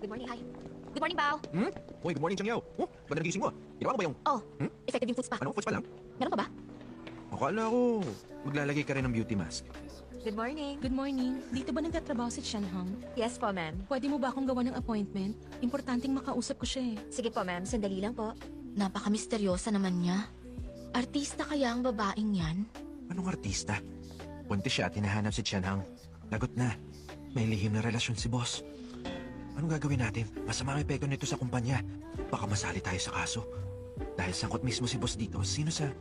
Good morning, hi. Good morning, Bao. Uy, good morning, Changyaw. Oh, ganda nagising mo. Ginawa ko ba yung... Oh, effective yung food spa. Anong food pa lang? Meron pa ba? Akala ko, maglalagay ka rin ng beauty mask. Good morning. Good morning. Dito ba nagtatrabaho si Chen Hong? Yes po, ma'am. Pwede mo ba akong gawa ng appointment? Importanteng makausap ko siya eh. Sige po, ma'am. Sandali lang po. Napaka-misteryosa naman niya. Artista kaya ang babaeng yan? Anong artista? Buntis siya at hinahanap si Tianhang. Lagot na. May lihim na relasyon si boss. Anong gagawin natin? Masama ang epekto nito sa kumpanya. Baka masali tayo sa kaso. Dahil sangkot mismo si boss dito, sino sa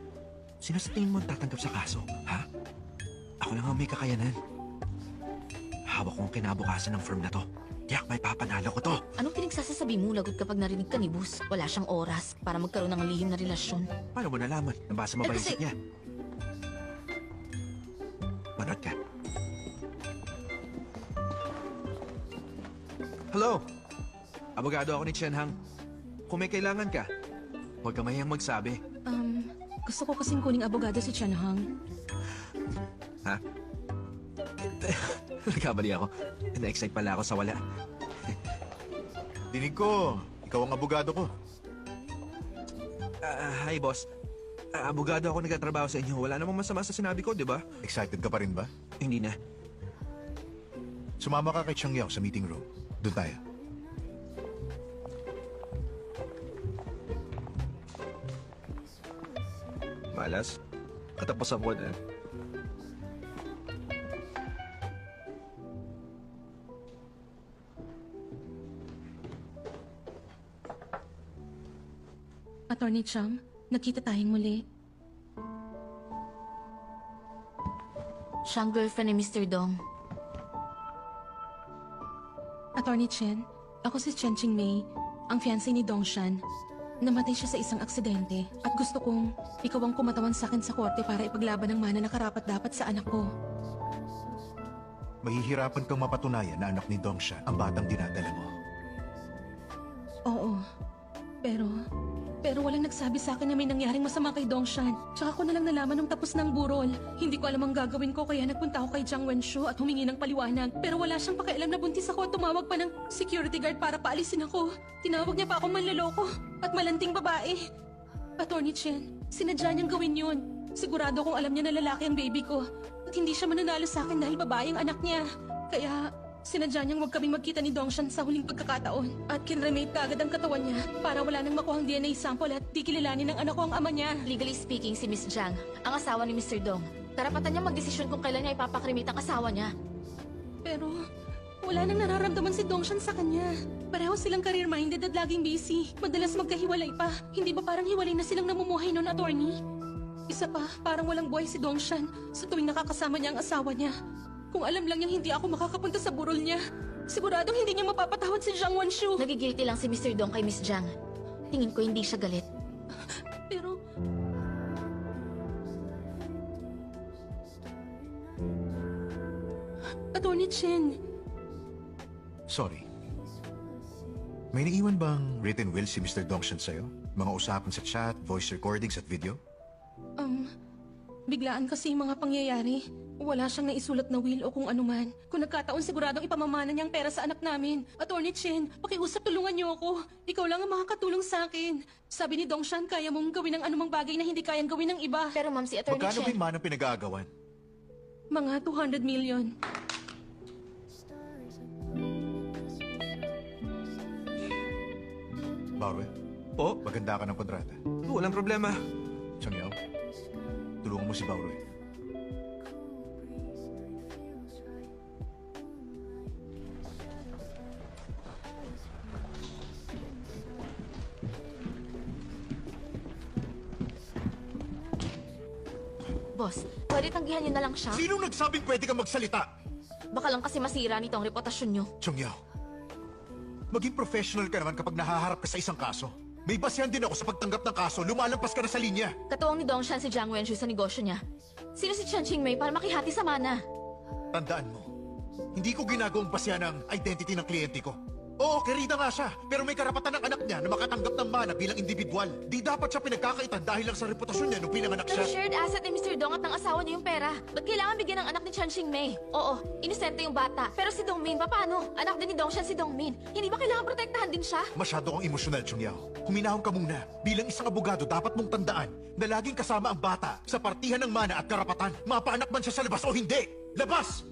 tingin mo ang tatanggap sa kaso? Ha? Ako lang ang may kakayanan. Hawak ko ang kinabukasan ng firm na to. Tiyak, may papanalo ko to. Anong pinagsasasabi mo lagot kapag narinig ka ni Bus? Wala siyang oras para magkaroon ng lihim na relasyon. Paano mo nalaman? Nabasa mo ba yung kasi- isip niya? Manood ka. Hello? Abogado ako ni Tianhang. Kung may kailangan ka, huwag ka mahiyang magsabi. Gusto ko kasing kuning abogado si Chen Hong. Ha? Nagkamali ako. Na-excite pala ako sa wala. Dinig ko, ikaw ang abogado ko. Hi, boss. Abogado ako nagtatrabaho sa inyo. Wala namang masama sa sinabi ko, di ba? Excited ka pa rin ba? Hindi na. Sumama ka kay Chang Yao sa meeting room. Doon tayo. Malas. Katapusan ko na. Attorney Chang, nagkita tayong muli. Siya ang girlfriend ni Mr. Dong. Attorney Chen, ako si Chen Qingmei, ang fiancé ni Dong Shan. Namatay siya sa isang aksidente at gusto kong ikaw ang kumatawan sa akin sa korte para ipaglaban ang mana na karapat-dapat sa anak ko. Mahihirapan kang mapatunayan na anak ni Dongsha ang batang dinadala mo. Oo, pero walang nagsabi sa akin na may nangyaring masama kay Dongshan. Tsaka ko na lang nalaman nung tapos ng burol. Hindi ko alam ang gagawin ko kaya nagpunta ako kay Jiang Wenshu at humingi ng paliwanag. Pero wala siyang pakialam na buntis ako at tumawag pa ng security guard para paalisin ako. Tinawag niya pa akong manloloko at malanting babae. Attorney Chen, sinadya niyang gawin yun. Sigurado kong alam niya na lalaki ang baby ko. At hindi siya mananalo sa akin dahil babae ang anak niya. Kaya sinadya niyang huwag kaming magkita ni Dongshan sa huling pagkakataon at kinremate kaagad ang katawan niya para wala nang makuhang DNA sample at di kilalanin ng anak ko ang ama niya. Legally speaking, si Miss Jiang, ang asawa ni Mr. Dong. Karapatan niya magdesisyon kung kailan niya ipapakrimit ang asawa niya. Pero wala nang nararamdaman si Dongshan sa kanya. Pareho silang career-minded at laging busy. Madalas magkahiwalay pa. Hindi ba parang hiwalay na silang namumuhay noon, attorney? Isa pa, parang walang buhay si Dongshan sa tuwing nakakasama niya ang asawa niya. Kung alam lang niyang hindi ako makakapunta sa burol niya, siguradong hindi niya mapapatawad si Jiang Wenshu. Nagigilty lang si Mr. Dong kay Miss Jiang. Tingin ko hindi siya galit. Pero Attorney Chen, Sorry. May naiwan bang written will si Mr. Dongshan sa'yo? Mga usapan sa chat, voice recordings at video? biglaan kasi yung mga pangyayari. Wala siyang naisulat na will o kung anuman. Kung nagkataon, siguradong ipamamana niyang pera sa anak namin. Attorney Chen, pakiusap tulungan niyo ako. Ikaw lang ang makakatulong sa akin. Sabi ni Dongshan, kaya mong gawin ang anumang bagay na hindi kayang gawin ng iba. Pero ma'am, si Attorney Magkano ba Chen... yung manang pinag-aagawan? Mga 200 million. Barwe, Po? maganda ka ng kontrata. Walang problema. Chang Yao, tulungan mo si Barwe. Boss, pwede tanggihan niyo na lang siya? Sinong nagsabing pwede kang magsalita? Baka lang kasi masira nito ang reputasyon niyo. Chang Yao, maging professional ka naman kapag nahaharap ka sa isang kaso. May basehan din ako sa pagtanggap ng kaso. Lumalampas ka na sa linya. Katuwang ni Dongshan si Jiang Wenshu sa negosyo niya. Sino si Chen Qingmei para makihati sa mana? Tandaan mo, hindi ko ginagawang basehan ang identity ng kliyente ko. Oo, kerida nga siya. Pero may karapatan ng anak niya na makatanggap ng mana bilang individual. Di dapat siya pinagkakaitan dahil lang sa reputasyon niya nung pinanganak Pero siya. shared asset ni Mr. Dong at ng asawa niya yung pera. Ba't kailangan bigyan ng anak ni Chan Xingmei? Oo, inosente yung bata. Pero si Dongmin, paano? Anak din ni Dongshan si Dongmin. Hindi ba kailangan protektahan din siya? Masyado kang emosyonal, Chungyao. Huminahon ka muna. Bilang isang abogado, dapat mong tandaan na laging kasama ang bata sa partihan ng mana at karapatan. Mapaanak man siya sa labas o hindi. Labas!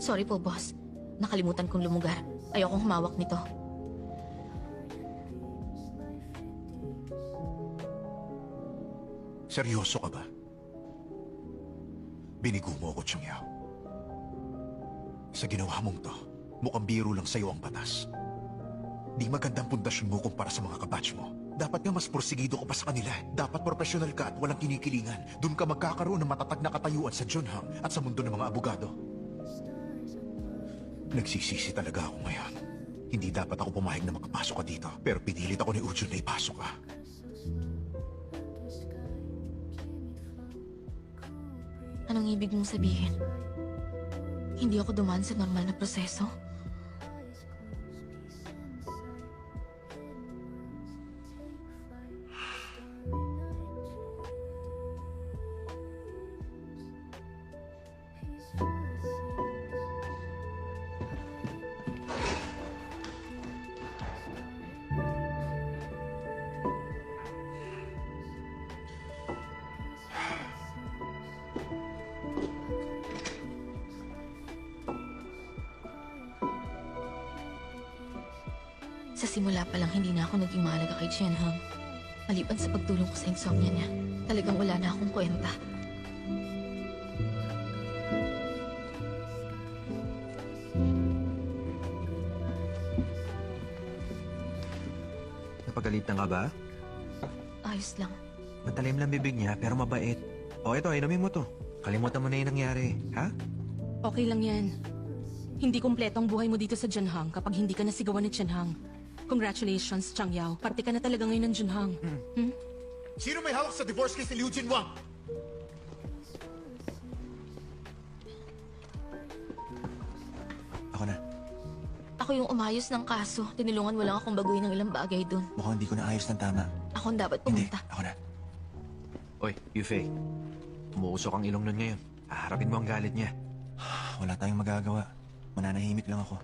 Sorry po, boss. Nakalimutan kong lumugar. Ayokong humawak nito. Seryoso ka ba? Binigo mo ako, Chungyao. Sa ginawa mong to, mukhang biro lang sa'yo ang batas. Di magandang pundasyon mo kumpara sa mga kabatch mo. Dapat nga mas porsigido ka pa sa kanila. Dapat profesional ka at walang kinikilingan. Doon ka magkakaroon ng matatag na katayuan sa Junham at sa mundo ng mga abogado. Nagsisisi talaga ako ngayon. Hindi dapat ako pumayag na makapasok ka dito. Pero pinilit ako ni Ujun na ipasok ka. Anong ibig mong sabihin? Hindi ako dumaan sa normal na proseso? Sa simula pa lang, hindi na ako naging mahalaga kay Qianheng. Maliban sa pagtulong ko sa insomnia niya, talagang wala na akong kwenta. Napagalitan ka ba? Ayos lang. Matalim lang bibig niya pero mabait. O ito, inumin mo to. Kalimutan mo na yung nangyari, ha? Okay lang yan. Hindi kumpleto ang buhay mo dito sa Junhang kapag hindi ka nasigawan ni Qianheng. Congratulations, Chang Yao. Parte ka na talaga ngayon ng Junhang. Sino may hawak sa divorce case ni Liu Jinwang? Ako na. Ako yung umayos ng kaso. Tinulungan mo lang akong baguhin ng ilang bagay dun. Mukhang hindi ko naayos ng tama. Ako ang dapat Hindi, pumunta. ako na. Oy, Yufei. Umuusok ang ilong nun ngayon. Haharapin mo ang galit niya. Wala tayong magagawa. Mananahimik lang ako.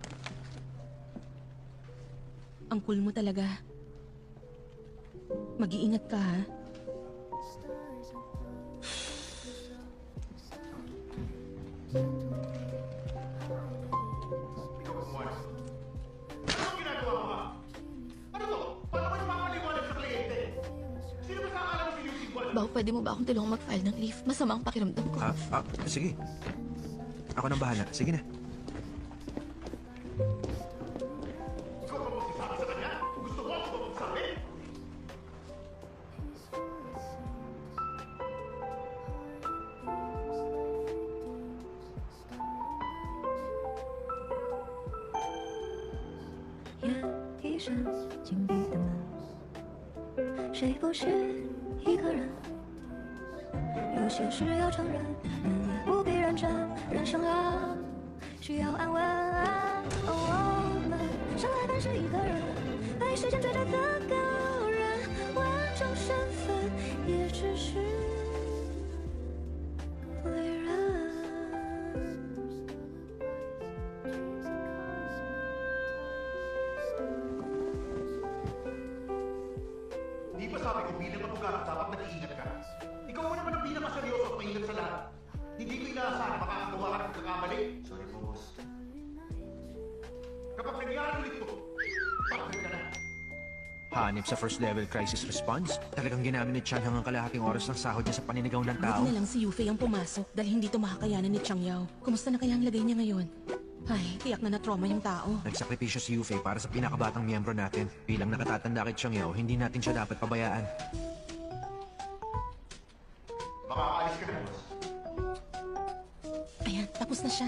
Ang cool mo talaga. Mag-iingat ka, ha? Bao, pwede mo ba akong tulungan mag-file ng leave? Masama ang pakiramdam ko. Sige. Ako nang bahala. Sige na.一扇紧闭的门，谁不是一个人？有些事要承认，人也不必认真。人生啊，需要安稳。我们生来本是一个人，被时间追着的个人，完整身份也只是旅人。 Di ba sabi ko bilang abogado dapat nag-iingat ka? Ikaw mo naman ang pinakaseryoso at maingat sa lahat. Hindi ko inaasahan na makakagawa ka ng pagkakamali. Sorry po, boss. Kapag nangyari ulit to, partner ka na. Hanip sa first level crisis response. Talagang ginamit ni Chan hanggang kalahating oras ng sahod niya sa paninigaw ng tao. Buti na lang si Yufei ang pumasok dahil hindi to makakayanan ni Chang Yao. Kumusta na kaya ang lagay niya ngayon? Ay, tiyak na na-trauma yung tao. Nagsakripisyo si Yufei para sa pinakabatang miyembro natin. Bilang nakatatanda kay Chang Yao, hindi natin siya dapat pabayaan. Makakaalis ka na, boss. Ayan, tapos na siya.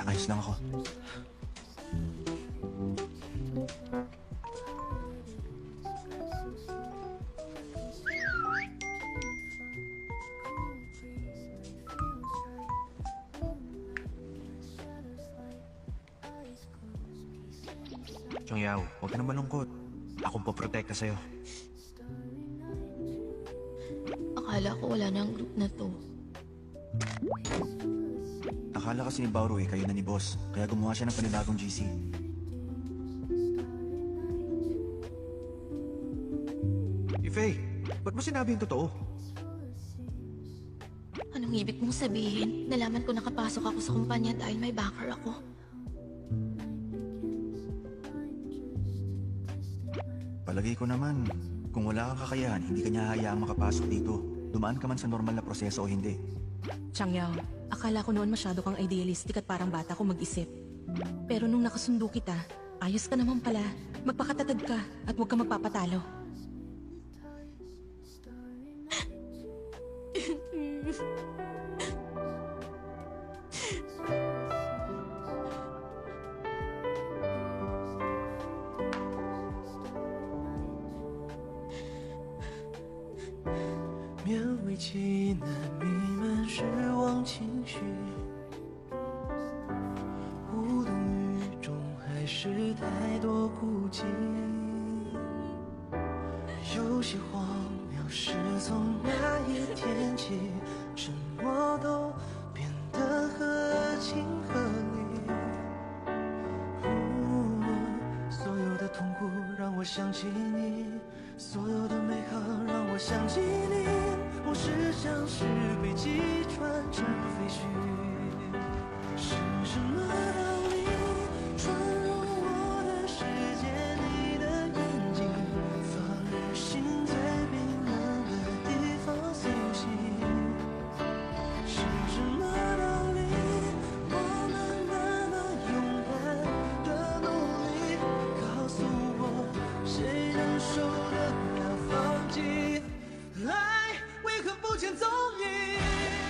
Ayos lang ako. Chongyaw, huwag ka na malungkot. Akong poprotekta sa'yo. Akala ko wala na ang group na to. Akala kasi ni Bauro kayo na ni boss. Kaya gumawa siya ng panibagong GC. Faye, ba't mo sinabi yung totoo? Anong ibig mong sabihin? Nalaman ko nakapasok ako sa kumpanya dahil may backer ako. Palagay ko naman, kung wala kang kakayahan, hindi ka niya hayaang makapasok dito. Dumaan ka man sa normal na proseso o hindi. Changyao, akala ko noon masyado kang idealistic at parang bata ko mag-isip. Pero nung nakasundo kita, ayos ka naman pala. Magpakatatag ka at huwag ka magpapatalo.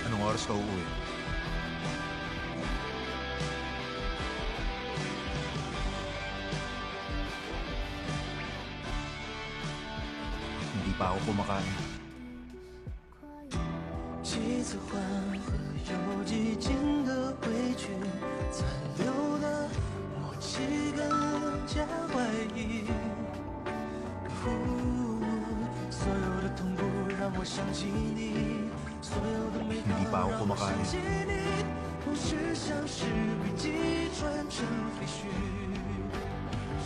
Anong oras ka uuwi? Hindi pa ako kumakain. 几次欢和又几经的回去，残留的默契更加怀疑。所有的痛苦让我想起你，所有的美好 Hindi pa ako 让我 kumakain. 想起你，故事像是笔记传承飞絮。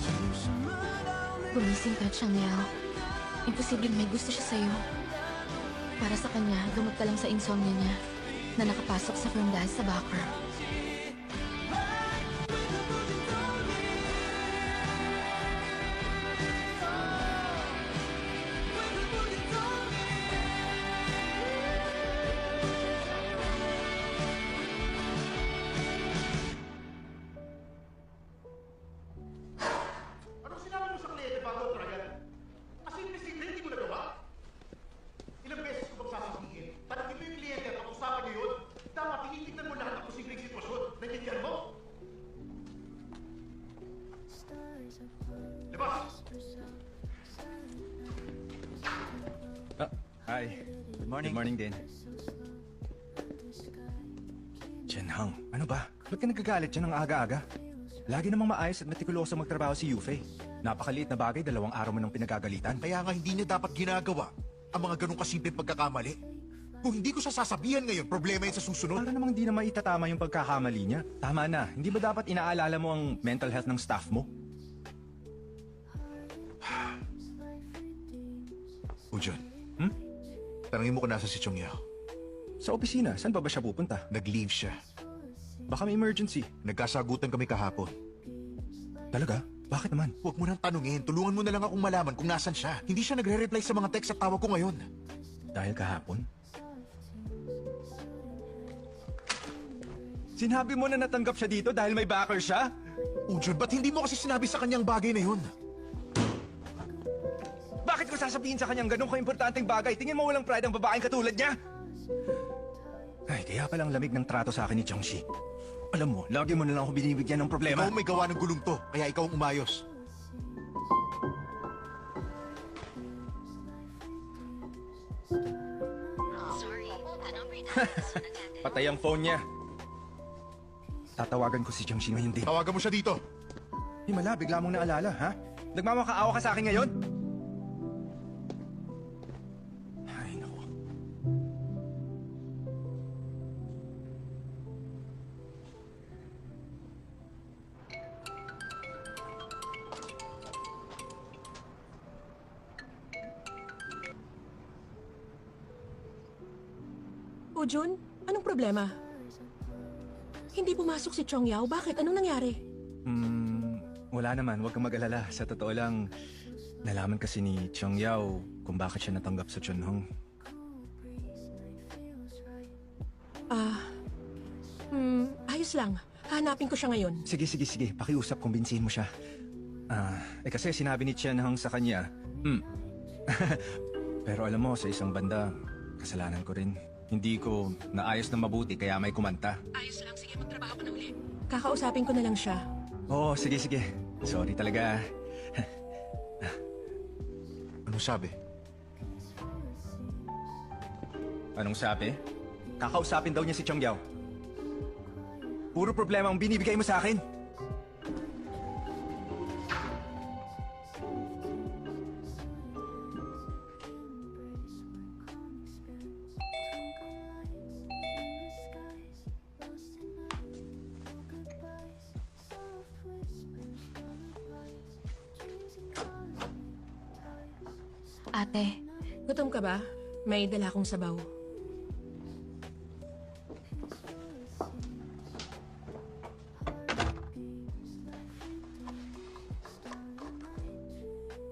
是什么道理？ Gumising ka, Changyao. Imposibleng may gusto siya sa'yo. Para sa kanya, gamot ka lang sa insomnia niya na nakapasok sa firm dahil sa backer. Anong sinabi mo sa kliyente bago tragan? Kasi imposible, hindi mo nagawa? Ilang beses ko bang sasabihin? Tanungin mo yung kliyente at pag-usapan niyo yun. Dapat tinitignan mo lahat ng posibleng sitwasyon. Naiintindihan mo? Labas! Hi. Good morning. Good morning din. Chenhang, ano ba? Ba't ka nagagalit dyan ng aga-aga? Lagi namang maayos at metikuloso magtrabaho si Yufei. Napakaliit na bagay, 2 araw mo nang pinagagalitan. Kaya nga hindi niya dapat ginagawa ang mga ganong kasimpleng pagkakamali. Kung hindi ko siya sasabihan ngayon, problema yun sa susunod. Para namang di na maitatama yung pagkakamali niya. Tama na, hindi ba dapat inaalala mo ang mental health ng staff mo? Ujon, Hmm? tanungin mo kung nasa si Chongyao. Sa opisina, saan pa ba siya pupunta? Nag-leave siya. Baka may emergency. Nagkasagutan kami kahapon. Talaga? Bakit naman? Huwag mo nang tanungin. Tulungan mo na lang akong malaman kung nasan siya. Hindi siya nagre-reply sa mga text at tawag ko ngayon. Dahil kahapon? Sinabi mo na natanggap siya dito dahil may backer siya? Ujon, ba't hindi mo kasi sinabi sa kanyang bagay na yun? Bakit ko sasabihin sa kanyang ganun ka-importanteng bagay? Tingin mo walang pride ang babaeng katulad niya? Ay, kaya palang lamig ng trato sa akin ni Chongshi. Alam mo, lagi mo na lang ako binibigyan ng problema. Ikaw ang may gawa ng gulong to, kaya ikaw ang umayos. Patay ang phone niya. Tatawagan ko si Chongshi ngayon din. Tawagan mo siya dito. Himala, bigla mong naalala, ha? Nagmamakaawa ka sa akin ngayon? Ay, naku. O Jun, anong problema? Hindi pumasok si Chong Yao. Bakit? Anong nangyari? Wala naman, huwag kang mag-alala. Sa totoo lang, nalaman kasi ni Chong Yao kung bakit siya natanggap sa Chunhong. Ayos lang. Hanapin ko siya ngayon. Sige. Pakiusap, kumbinsihin mo siya. Kasi sinabi ni Chunhong sa kanya, Pero alam mo, sa isang banda, kasalanan ko rin. Hindi ko naayos na mabuti kaya may kumanta. Ayos lang. Sige, magtrabaho ka na uli. Kakausapin ko na lang siya. Oo, sige. Sorry talaga. Anong sabi? Anong sabi? Kakausapin daw niya si Chong Yao. Puro problema ang binibigay mo sa akin. Ate, Gutom ka ba? May dala akong sabaw.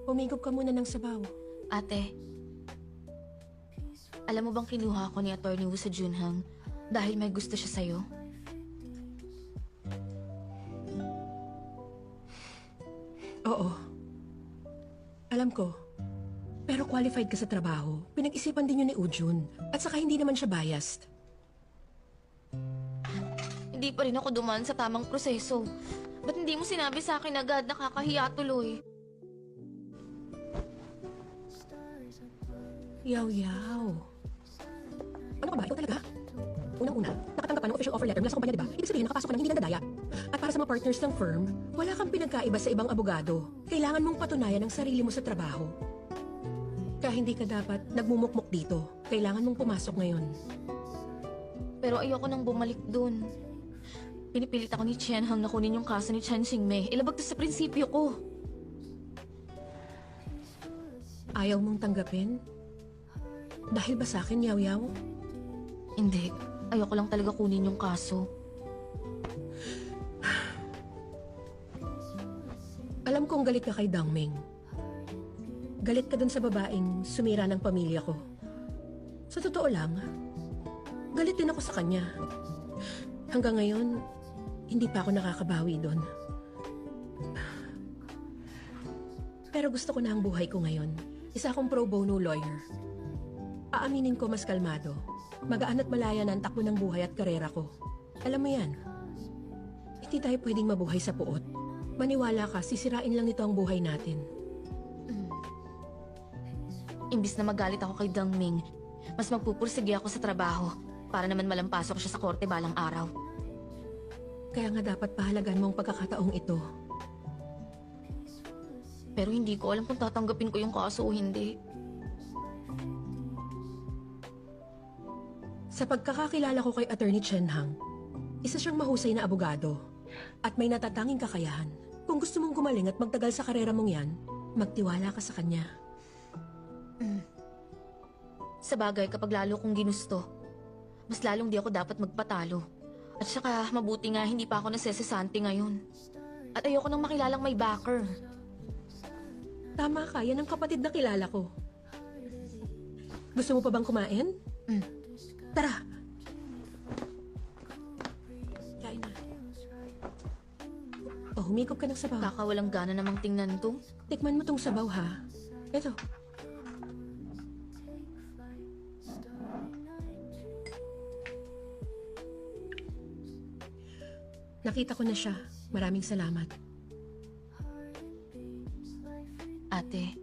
Umigop ka muna ng sabaw. ate. Alam mo bang kinuha ko ni Atty. Wu sa Junhang dahil may gusto siya sa'yo? Oo. Alam ko. Pero qualified ka sa trabaho. Pinag-isipan din yun ni Ujun. At saka hindi naman siya biased. Hindi pa rin ako dumaan sa tamang proseso. Ba't hindi mo sinabi sa akin agad? Nakakahiya tuloy. Yaw. Ano ka ba? Ikaw talaga? Unang-una, nakatanggap ka ng official offer letter mula sa kumpanya, di ba? Ibig sabihin, nakapasok ka ng hindi nandadaya. At para sa mga partners ng firm, wala kang pinagkaiba sa ibang abogado. Kailangan mong patunayan ang sarili mo sa trabaho. Kaya hindi ka dapat nagmumukmok dito. Kailangan mong pumasok ngayon. Pero ayoko nang bumalik dun. Pinipilit ako ni Chen Hang na kunin yung kaso ni Chen Xingmei. Ilabag to sa prinsipyo ko. Ayaw mong tanggapin? Dahil ba sa akin, Yaw? Hindi. Ayoko lang talaga kunin yung kaso. Alam kong galit ka kay Dangming. Galit ka dun sa babaeng sumira ng pamilya ko. Sa totoo lang, galit din ako sa kanya. Hanggang ngayon, hindi pa ako nakakabawi doon. Pero gusto ko na ang buhay ko ngayon. Isa akong pro bono lawyer. Aaminin ko mas kalmado. Magaan at malaya na ang takbo ng buhay at karera ko. Alam mo yan, hindi tayo pwedeng mabuhay sa puot. Maniwala ka, sisirain lang nito ang buhay natin. Imbis na magalit ako kay Dangming, mas magpupursige ako sa trabaho para naman malampasok siya sa korte balang araw. Kaya nga dapat pahalagan mo ang pagkakataong ito. Pero hindi ko alam kung tatanggapin ko yung kaso o hindi. Sa pagkakakilala ko kay Attorney Chen Hang, isa siyang mahusay na abogado at may natatanging kakayahan. Kung gusto mong gumaling at magtagal sa karera mong yan, magtiwala ka sa kanya. Sa bagay, kapag lalo kong ginusto, mas lalong di ako dapat magpatalo. At saka, mabuti nga hindi pa ako nasesesante ngayon. At ayoko nang makilalang may backer. Tama ka, yan ang kapatid na kilala ko. Gusto mo pa bang kumain? Tara! Kain na. Oh, humigop ka ng sabaw. Kakawalang gana namang tingnan to. Tikman mo tong sabaw, ha? Ito. Nakita ko na siya. Maraming salamat. Ate,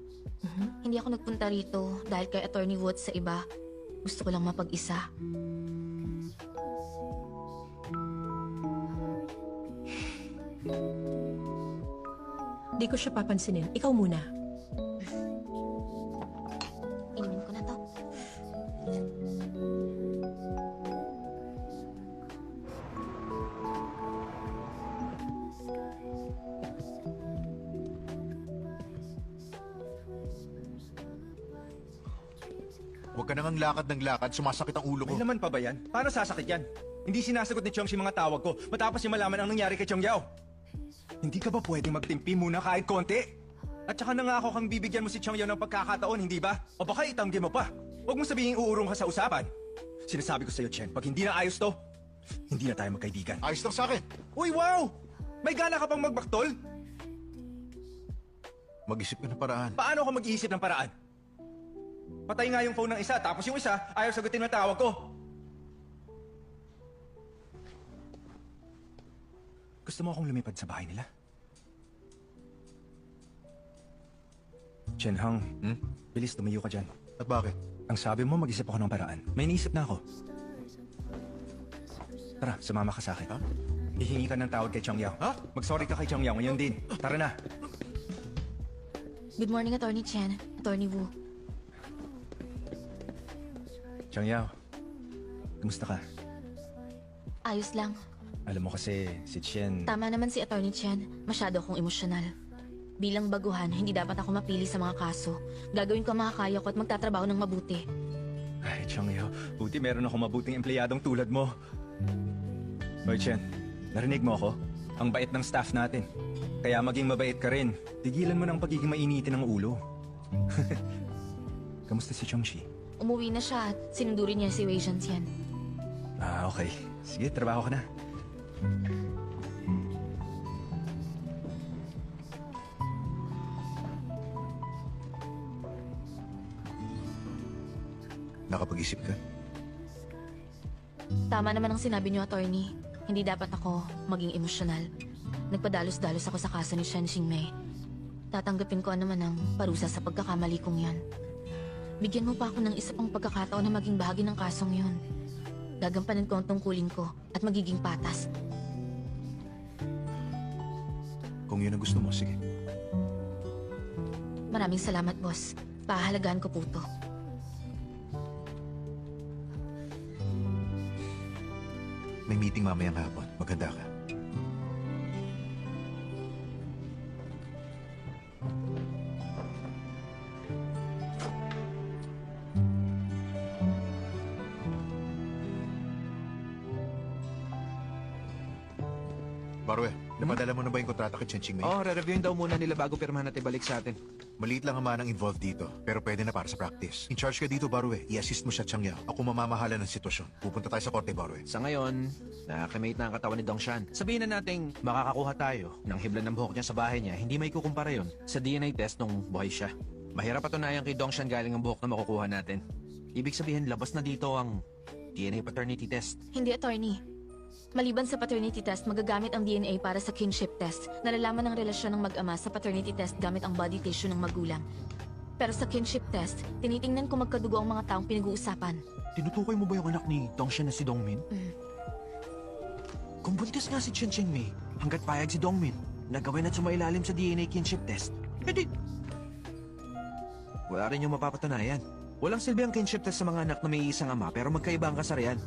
hindi ako nagpunta rito dahil kay Attorney Woods sa iba. Gusto ko lang mapag-isa. Di ko siya papansinin. Ikaw muna. Inumin ko na to. Huwag ka nang lakad ng lakad, sumasakit ang ulo ko. May laman pa ba yan? Paano sasakit yan? Hindi sinasagot ni Chong si mga tawag ko matapos niya malaman ang nangyari kay Chong Yao. Hindi ka ba pwedeng magtimpi muna kahit konti? At saka nangako kang bibigyan mo si Chong Yao ng pagkakataon, hindi ba? O baka itanggi mo pa. Huwag mo sabihin uurong ka sa usapan. Sinasabi ko sa'yo, Chen, pag hindi na ayos to, hindi na tayo magkaibigan. Ayos lang sa akin. Uy, wow! May gana ka pang magbaktol? Mag-isip ka ng paraan. Paano ako mag-iisip ng paraan? Patay nga yung phone ng isa, tapos yung isa, ayaw sagutin ng tawag ko. Gusto mo akong lumipad sa bahay nila? Chen Hang, bilis tumayo ka dyan. At bakit? Ang sabi mo, mag-isip ako ng paraan. May iniisip na ako. Tara, sumama ka sa akin. Ha? Hihingi ka ng tawad kay Chong Yao. Ha? Mag-sorry ka kay Chong Yao ngayon din. Tara na. Good morning, Attorney Chen. Attorney Wu. Chong Yao, kumusta ka? Ayos lang. Alam mo kasi, si Chen... Tama naman si Attorney Chen. Masyado akong emosyonal. Bilang baguhan, hindi dapat ako mapili sa mga kaso. Gagawin ko ang makakaya ko at magtatrabaho ng mabuti. Ay, Chong Yao, buti meron ako mabuting empleyadong tulad mo. Hoy, Chen, narinig mo ako? Ang bait ng staff natin. Kaya maging mabait ka rin. Tigilan mo ng pagiging mainitin ng ulo. Kamusta si Chongshi? Umuwi na siya at sinundurin niya si Wei Zhantian. Ah, okay. Sige, trabaho ka na. Nakapag-isip ka? Tama naman ang sinabi niyo, Attorney. Hindi dapat ako maging emosyonal. Nagpadalos-dalos ako sa kaso ni Shen Xingmei. Tatanggapin ko naman ang parusa sa pagkakamali kong yan. Bigyan mo pa ako ng isa pang pagkakataon na maging bahagi ng kasong yun. Gagampanan ko ang tungkulin ko at magiging patas. Kung yun ang gusto mo, sige. Maraming salamat, boss. Pahalagaan ko po to. May meeting mamayang hapon. Maganda ka. Barwe, napadala mo na ba yung kontrata kay Chen Xingmei? Oo, re-reviewin daw muna nila bago pirmahan at ibalik sa atin. Maliit lang ang manang involved dito, pero pwede na para sa practice. In charge ka dito, Barwe. I-assist mo siya, Chang Yao. Ako mamamahala ng sitwasyon. Pupunta tayo sa korte, Barwe. Sa ngayon, nakakimate na ang katawan ni Dongshan. Sabihin na nating makakakuha tayo ng hibla ng buhok niya sa bahay niya, hindi may kukumpara yun sa DNA test nung buhay siya. Mahirap patunayan kay Dongshan galing ang buhok na makukuha natin. Ibig sabihin, labas na dito ang DNA paternity test. Hindi, Attorney. Maliban sa paternity test, magagamit ang DNA para sa kinship test. Nalalaman ang relasyon ng mag-ama sa paternity test gamit ang body tissue ng magulang. Pero sa kinship test, tinitingnan kung magkadugo ang mga taong pinag-uusapan. Tinutukoy mo ba yung anak ni Dongshan na si Dongmin? Kung buntis nga si Chen Xingmei, hanggat payag si Dongmin, nagawin at sumailalim sa DNA kinship test, edi... Wala rin yung mapapatunayan. Walang silbi ang kinship test sa mga anak na may isang ama pero magkaiba ang kasarian.